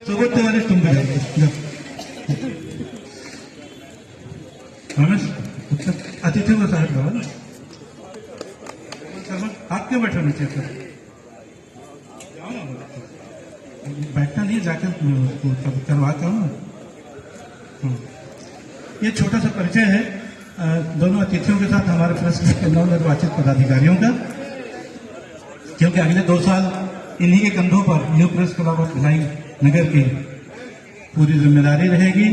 सोबत वाले तुम भी जाओ रमेश अतिथि को साहब जाओ ना आप क्यों बैठे नीचे पर जाओ ना बैठना नहीं जाकर करवाता हूँ। ये छोटा सा परिचय है दोनों अतिथियों के साथ हमारे प्रेस क्लब के नवनिर्वाचित पदाधिकारियों का, क्योंकि अगले 2 साल इन्हीं के कंधों पर new press club of Bhilai Nagar की पूरी जिम्मेदारी रहेगी।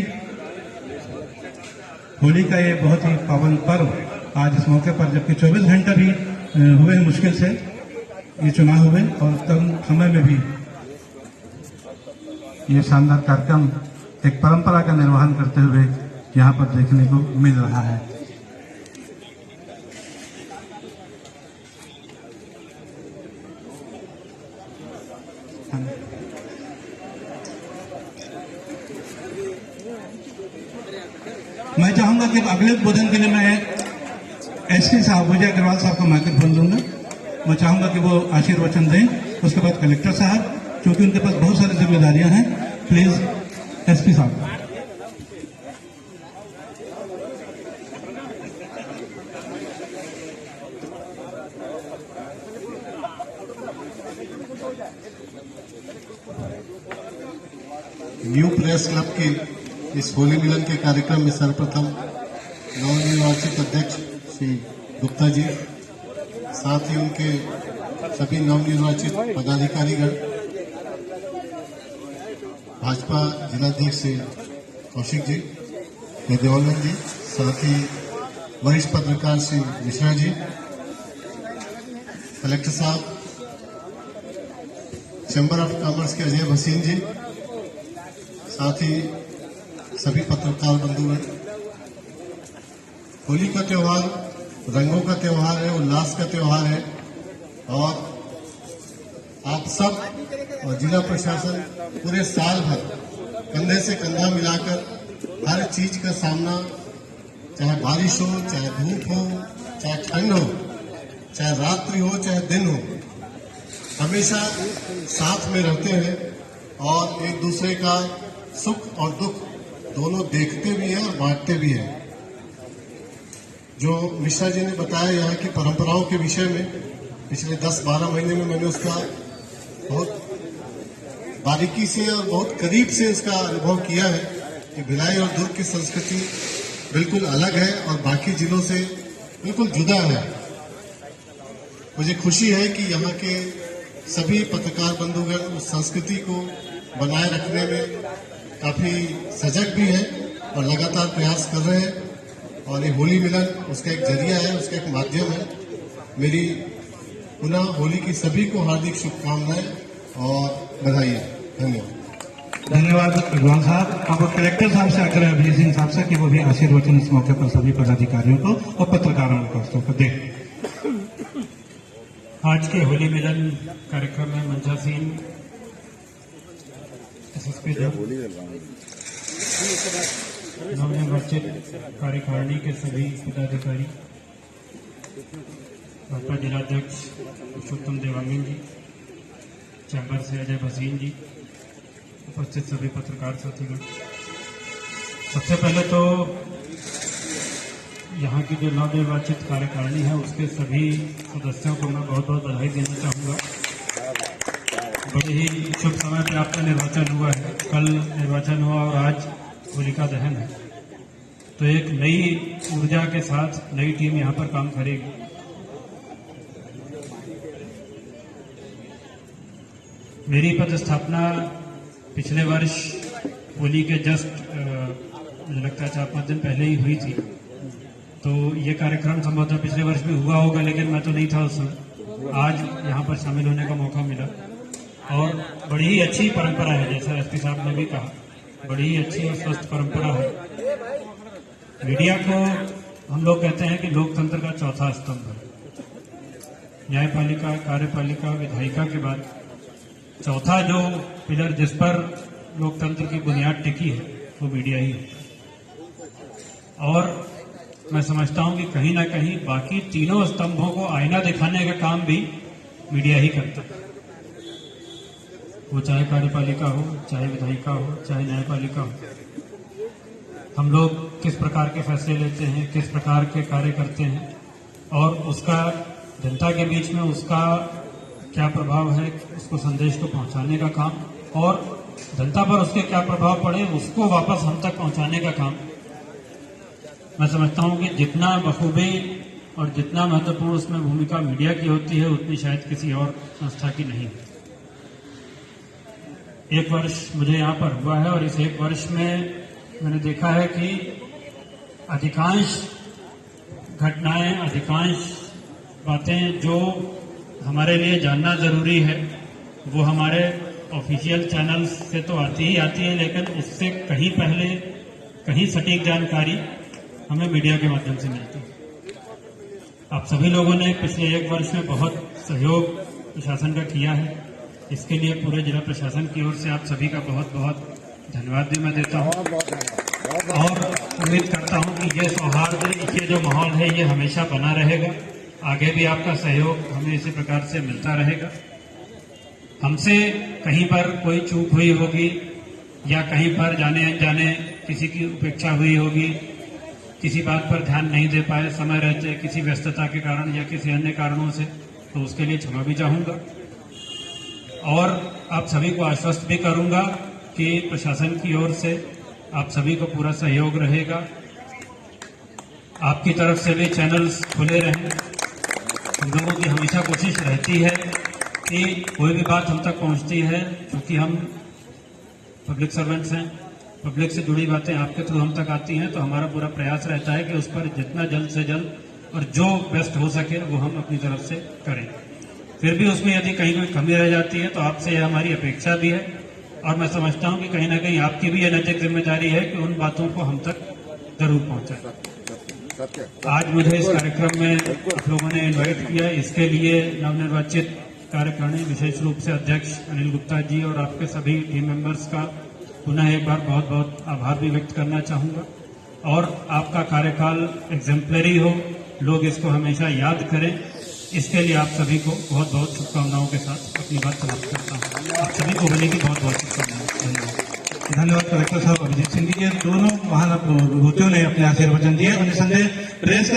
होली का ये बहुत ही पावन पर्व आज इस मौके पर, जबकि 24 घंटा भी हुए मुश्किल से ये चुनाव हुए और कम समय में भी ये शानदार कार्यक्रम एक परंपरा का निर्वहन करते हुए यहाँ पर देखने को मिल रहा है। मैं चाहूंगा कि अगले उद्बोधन के लिए मैं एसपी साहब विजय अग्रवाल साहब को माइक्रोफोन दूंगा। मैं चाहूंगा कि वो आशीर्वचन दें, उसके बाद कलेक्टर साहब, क्योंकि उनके पास बहुत सारी जिम्मेदारियां हैं। प्लीज एसपी साहब। न्यू प्रेस क्लब की इस होली मिलन के कार्यक्रम में सर्वप्रथम नवनिर्वाचित अध्यक्ष श्री गुप्ता जी, साथ ही उनके सभी नवनिर्वाचित पदाधिकारीगण, भाजपा जिलाध्यक्ष श्री कौशिक जी, देवानंद जी, साथ ही वरिष्ठ पत्रकार श्री मिश्रा जी, कलेक्टर साहब, चैम्बर ऑफ कॉमर्स के अजय भसीन जी, साथ ही सभी पत्रकार बंधुगण। होली का त्योहार रंगों का त्योहार है, उल्लास का त्योहार है और आप सब और जिला प्रशासन पूरे साल भर कंधे से कंधा मिलाकर हर चीज का सामना, चाहे बारिश हो, चाहे धूप हो, चाहे ठंड हो, चाहे रात्रि हो, चाहे दिन हो, हमेशा साथ में रहते हैं और एक दूसरे का सुख और दुख दोनों देखते भी हैं और बांटते भी हैं। जो मिश्रा जी ने बताया यहाँ की परंपराओं के विषय में, पिछले 10-12 महीने में मैंने उसका बहुत बारीकी से और बहुत करीब से उसका अनुभव किया है कि भिलाई और दुर्ग की संस्कृति बिल्कुल अलग है और बाकी जिलों से बिल्कुल जुदा है। मुझे खुशी है कि यहाँ के सभी पत्रकार बंधुगण उस संस्कृति को बनाए रखने में काफी सजग भी है और लगातार प्रयास कर रहे हैं और ये होली मिलन उसका एक जरिया है, उसका एक माध्यम है। मेरी पुनः होली की सभी को हार्दिक शुभकामनाएं और बधाई। धन्यवाद। धन्यवाद अग्रवाल साहब। अब कलेक्टर साहब से आग्रह अभय सिंह साहब से कि वो भी आशीर्वचन इस मौके पर सभी पदाधिकारियों को और पत्रकारों को दें। आज के होली मिलन कार्यक्रम में मंचा सिंह, एसएसपी नवनिर्वाचित कार्यकारिणी के सभी पदाधिकारी, भाजपा जिलाध्यक्ष पुरुषोत्तम देवांगन जी, चैम्बर से अजय भसीन जी, उपस्थित सभी पत्रकार साथीगण। सबसे पहले तो यहाँ की जो नवनिर्वाचित कार्यकारिणी है उसके सभी सदस्यों को मैं बहुत बहुत बधाई देना चाहूँगा। बड़े ही शुभ समय पे आपका निर्वाचन हुआ है, कल निर्वाचन हुआ और आज होलिका दहन है, तो एक नई ऊर्जा के साथ नई टीम यहाँ पर काम करेगी। मेरी पदस्थापना पिछले वर्ष होली के जस्ट लगता है 4-5 दिन पहले ही हुई थी, तो ये कार्यक्रम संभवतः पिछले वर्ष भी हुआ होगा, लेकिन मैं तो नहीं था उस समय। आज यहाँ पर शामिल होने का मौका मिला और बड़ी ही अच्छी परंपरा है, जैसा एसपी साहब ने भी कहा, बड़ी ही अच्छी और स्वस्थ परंपरा है। मीडिया को हम लोग कहते हैं कि लोकतंत्र का चौथा स्तंभ है। न्यायपालिका, कार्यपालिका, विधायिका के बाद चौथा जो पिलर जिस पर लोकतंत्र की बुनियाद टिकी है वो मीडिया ही है। और मैं समझता हूं कि कहीं ना कहीं बाकी तीनों स्तंभों को आईना दिखाने का काम भी मीडिया ही करता है। वो चाहे कार्यपालिका हो, चाहे विधायिका हो, चाहे न्यायपालिका हो। हम लोग किस प्रकार के फैसले लेते हैं, किस प्रकार के कार्य करते हैं और उसका जनता के बीच में उसका क्या प्रभाव है, उसको संदेश को पहुंचाने का काम और जनता पर उसके क्या प्रभाव पड़े उसको वापस हम तक पहुंचाने का काम। मैं समझता हूं कि जितना बखूबी और जितना महत्वपूर्ण उसमें भूमिका मीडिया की होती है उतनी शायद किसी और संस्था की नहीं। एक वर्ष मुझे यहाँ पर हुआ है और इस एक वर्ष में मैंने देखा है कि अधिकांश घटनाएं, अधिकांश बातें जो हमारे लिए जानना जरूरी है वो हमारे ऑफिशियल चैनल्स से तो आती ही आती है, लेकिन उससे कहीं पहले, कहीं सटीक जानकारी हमें मीडिया के माध्यम से मिलती है। आप सभी लोगों ने पिछले एक वर्ष में बहुत सहयोग प्रशासन का किया है, इसके लिए पूरे जिला प्रशासन की ओर से आप सभी का बहुत बहुत धन्यवाद भी मैं देता हूं और उम्मीद करता हूं कि ये सौहार्द, ये जो माहौल है ये हमेशा बना रहेगा। आगे भी आपका सहयोग हमें इसी प्रकार से मिलता रहेगा। हमसे कहीं पर कोई चूक हुई होगी या कहीं पर जाने अनजाने किसी की उपेक्षा हुई होगी, किसी बात पर ध्यान नहीं दे पाए समय रहते, किसी व्यस्तता के कारण या किसी अन्य कारणों से, तो उसके लिए क्षमा भी चाहूंगा और आप सभी को आश्वस्त भी करूंगा कि प्रशासन की ओर से आप सभी को पूरा सहयोग रहेगा। आपकी तरफ से भी चैनल्स खुले रहें। हम लोगों की हमेशा कोशिश रहती है कि कोई भी बात हम तक पहुंचती है, क्योंकि हम पब्लिक सर्वेंट्स हैं, पब्लिक से जुड़ी बातें आपके थ्रू हम तक आती हैं, तो हमारा पूरा प्रयास रहता है कि उस पर जितना जल्द से जल्द और जो बेस्ट हो सके वो हम अपनी तरफ से करें। फिर भी उसमें यदि कहीं कोई कमी रह जाती है तो आपसे यह हमारी अपेक्षा भी है और मैं समझता हूं कि कहीं ना कहीं आपकी भी यह नैतिक जिम्मेदारी है कि उन बातों को हम तक जरूर पहुंचाएं। आज मुझे इस कार्यक्रम में आप लोगों ने इन्वाइट किया, इसके लिए नवनिर्वाचित कार्यकारिणी विशेष रूप से अध्यक्ष अनिल गुप्ता जी और आपके सभी टीम मेंबर्स का पुनः एक बार बहुत बहुत आभार भी व्यक्त करना चाहूंगा और आपका कार्यकाल एग्जेम्पलरी हो, लोग इसको हमेशा याद करें, इसके लिए आप सभी को बहुत बहुत शुभकामनाओं के साथ अपनी बात समाप्त करता हूँ। आप सभी को होली की बहुत बहुत शुभकामनाएं। धन्यवाद। धन्यवाद कलेक्टर साहब अभिजीत सिंह जी। ये दोनों महान विभूतियों ने अपने आशीर्वचन दिए और निसंदेह प्रेस